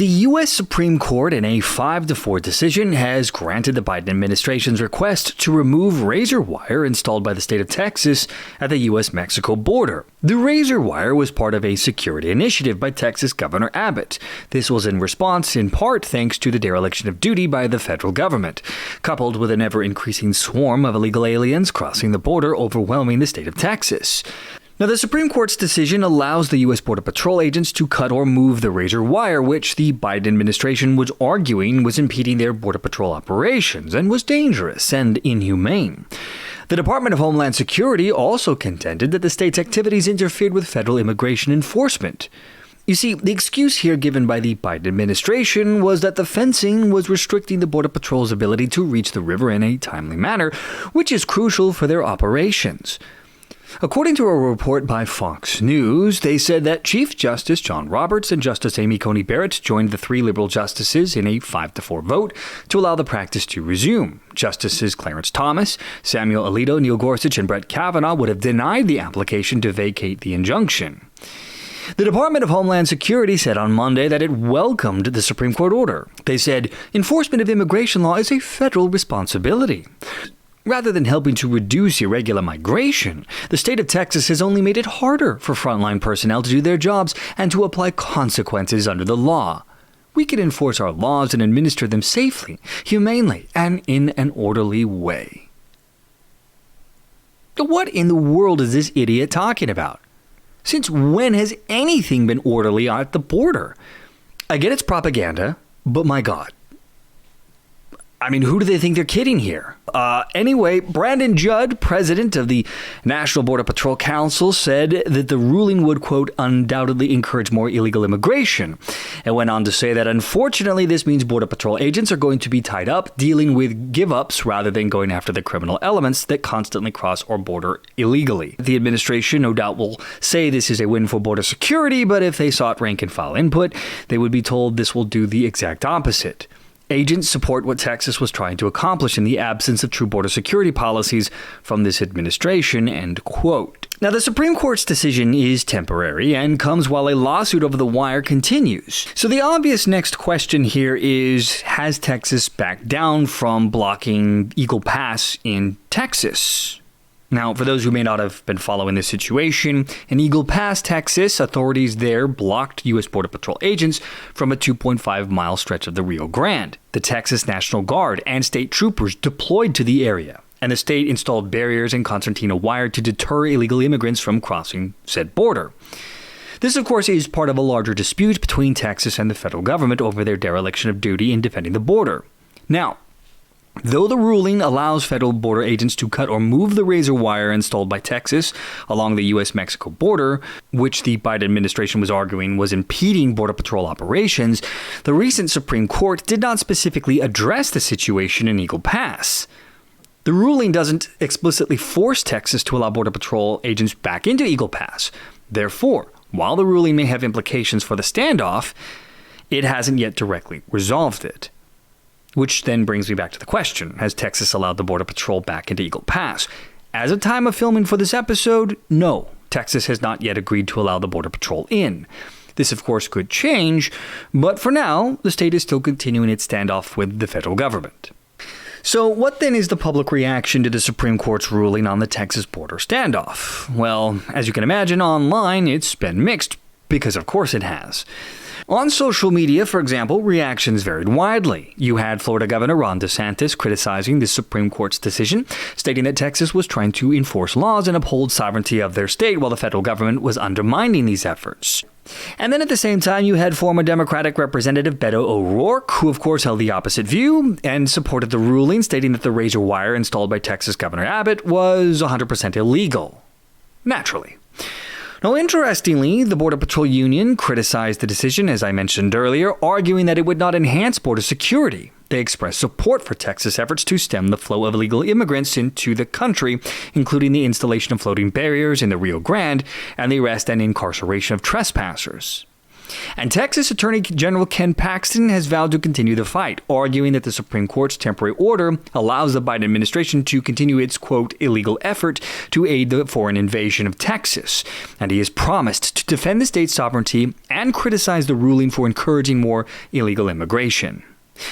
The U.S. Supreme Court, in a 5-4 decision, has granted the Biden administration's request to remove razor wire installed by the state of Texas at the U.S. Mexico border. The razor wire was part of a security initiative by Texas Governor Abbott. This was in response, in part, thanks to the dereliction of duty by the federal government, coupled with an ever-increasing swarm of illegal aliens crossing the border, overwhelming the state of Texas. Now, the Supreme Court's decision allows the U.S. Border Patrol agents to cut or move the razor wire, which the Biden administration was arguing was impeding their Border Patrol operations and was dangerous and inhumane. The Department of Homeland Security also contended that the state's activities interfered with federal immigration enforcement. You see, the excuse here given by the Biden administration was that the fencing was restricting the Border Patrol's ability to reach the river in a timely manner, which is crucial for their operations. According to a report by Fox News, they said that Chief Justice John Roberts and Justice Amy Coney Barrett joined the 3 liberal justices in a 5-4 vote to allow the practice to resume. Justices Clarence Thomas, Samuel Alito, Neil Gorsuch, and Brett Kavanaugh would have denied the application to vacate the injunction. The Department of Homeland Security said on Monday that it welcomed the Supreme Court order. They said, enforcement of immigration law is a federal responsibility. Rather than helping to reduce irregular migration, the state of Texas has only made it harder for frontline personnel to do their jobs and to apply consequences under the law. We can enforce our laws and administer them safely, humanely, and in an orderly way. What in the world is this idiot talking about? Since when has anything been orderly at the border? I get it's propaganda, but my God. I mean, who do they think they're kidding here? Anyway, Brandon Judd, president of the National Border Patrol Council, said that the ruling would, quote, undoubtedly encourage more illegal immigration, and went on to say that unfortunately this means Border Patrol agents are going to be tied up dealing with give-ups rather than going after the criminal elements that constantly cross our border illegally. The administration no doubt will say this is a win for border security, but if they sought rank-and-file input, they would be told this will do the exact opposite. Agents support what Texas was trying to accomplish in the absence of true border security policies from this administration, end quote. Now, the Supreme Court's decision is temporary and comes while a lawsuit over the wire continues. So the obvious next question here is, has Texas backed down from blocking Eagle Pass in Texas? Now, for those who may not have been following this situation, in Eagle Pass, Texas, authorities there blocked U.S. Border Patrol agents from a 2.5-mile stretch of the Rio Grande. The Texas National Guard and state troopers deployed to the area, and the state installed barriers and concertina wire to deter illegal immigrants from crossing said border. This, of course, is part of a larger dispute between Texas and the federal government over their dereliction of duty in defending the border. Now, though the ruling allows federal border agents to cut or move the razor wire installed by Texas along the U.S. Mexico border, which the Biden administration was arguing was impeding Border Patrol operations, the recent Supreme Court did not specifically address the situation in Eagle Pass. The ruling doesn't explicitly force Texas to allow Border Patrol agents back into Eagle Pass. Therefore, while the ruling may have implications for the standoff, it hasn't yet directly resolved it. Which then brings me back to the question, has Texas allowed the Border Patrol back into Eagle Pass? As of time of filming for this episode, no. Texas has not yet agreed to allow the Border Patrol in. This, of course, could change, but for now, the state is still continuing its standoff with the federal government. So what then is the public reaction to the Supreme Court's ruling on the Texas border standoff? Well, as you can imagine, online it's been mixed, because of course it has. On social media, for example, reactions varied widely. You had Florida Governor Ron DeSantis criticizing the Supreme Court's decision, stating that Texas was trying to enforce laws and uphold sovereignty of their state while the federal government was undermining these efforts. And then at the same time, you had former Democratic Representative Beto O'Rourke, who of course held the opposite view and supported the ruling, stating that the razor wire installed by Texas Governor Abbott was 100% illegal. Naturally. Now, interestingly, the Border Patrol Union criticized the decision, as I mentioned earlier, arguing that it would not enhance border security. They expressed support for Texas' efforts to stem the flow of illegal immigrants into the country, including the installation of floating barriers in the Rio Grande and the arrest and incarceration of trespassers. And Texas Attorney General Ken Paxton has vowed to continue the fight, arguing that the Supreme Court's temporary order allows the Biden administration to continue its, quote, illegal effort to aid the foreign invasion of Texas. And he has promised to defend the state's sovereignty and criticize the ruling for encouraging more illegal immigration.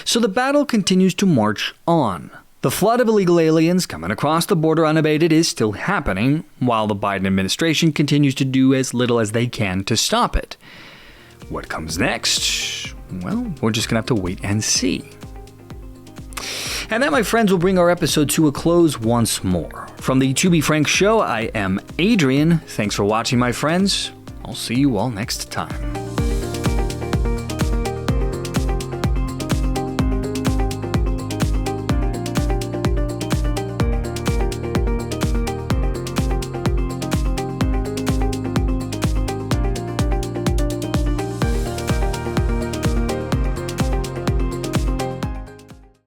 So the battle continues to march on. The flood of illegal aliens coming across the border unabated is still happening, while the Biden administration continues to do as little as they can to stop it. What comes next? Well, we're just going to have to wait and see. And that, my friends, will bring our episode to a close once more. From the To Be Frank Show, I am Adrian. Thanks for watching, my friends. I'll see you all next time.